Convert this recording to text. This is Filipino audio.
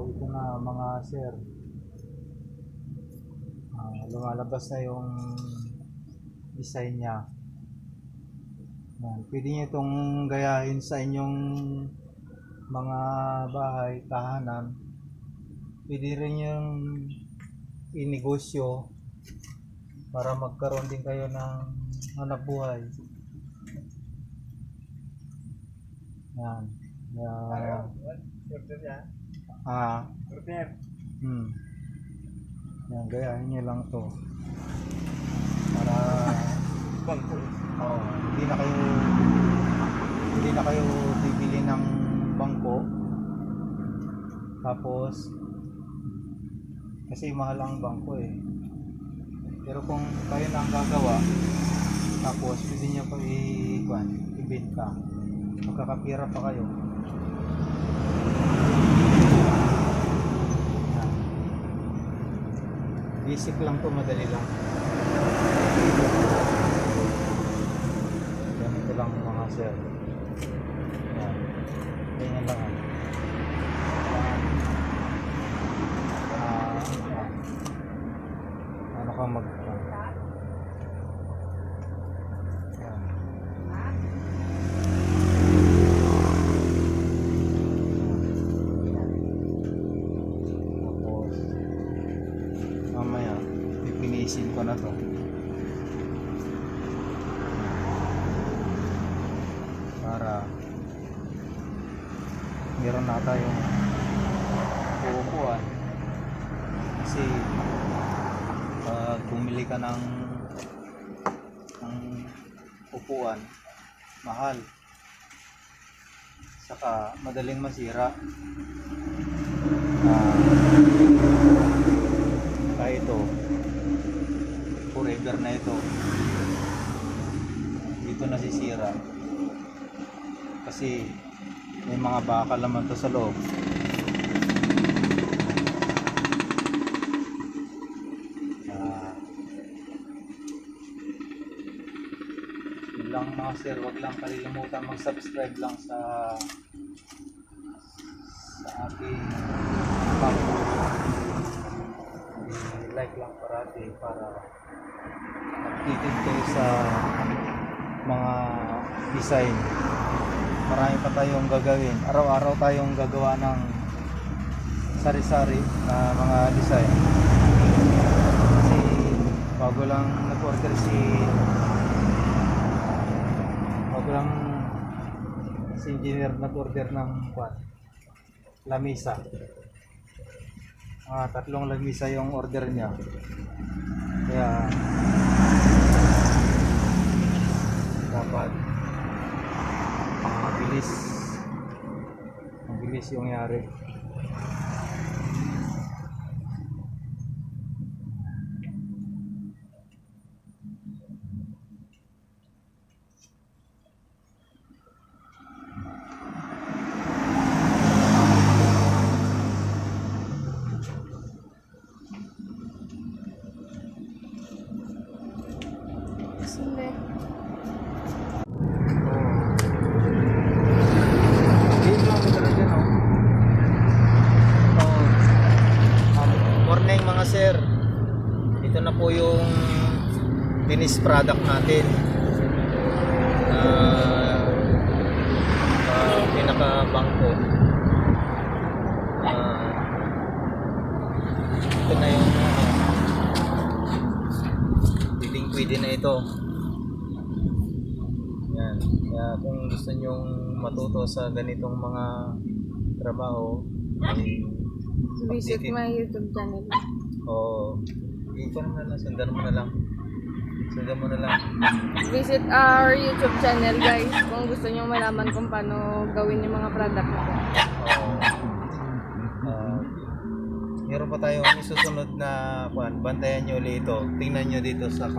ito na mga sir. Lumalabas na yung design niya. Yan. Pwede nyo itong gayahin sa inyong mga bahay, tahanan. Pwede rin yung inegosyo para magkaroon din kayo ng hanap buhay. Yan. Yan. Yan, gayahin nyo lang to para hindi na kayo bibili ng bangko, tapos kasi mahal ang bangko pero kung kayo na ang gagawa, tapos pwede nyo pa ibenta, magkakapira pa kayo. Basic lang to, madali lang. Ganito lang mga sir. Yan. Ganyan lang. Ano ka mag... Yan. Tapos mamaya pipinisin ko na to para meron na tayong uupuan, kasi pag bumili ka ng upuan, mahal, saka madaling masira. Kaya ito forever na ito, dito nasisira kasi may mga bakal naman to sa loob. Yun lang mga sir, wag lang kalimutan mag-subscribe lang sa ating channel. Like lang parati para updated kayo sa mga design. Marami pa tayong gagawin. Araw-araw tayong gagawa ng sari-sari na mga design. Kasi bago lang nag-order si engineer, nag-order ng lamisa. 3 lamisa yung order niya. Kaya dapat mabilis yung yari. Morning mga sir, ito na po yung finished product natin. Pinaka-bangko. Ito na yung pwede na ito. Yan. Kaya kung gusto nyong matuto sa ganitong mga trabaho, visit my YouTube channel. Sundan mo na lang. Visit our YouTube channel, guys, kung gusto niyo malaman kung paano gawin yung mga product na po. Meron pa tayong isusunod na bantayan nyo ulit ito. Tingnan nyo dito sa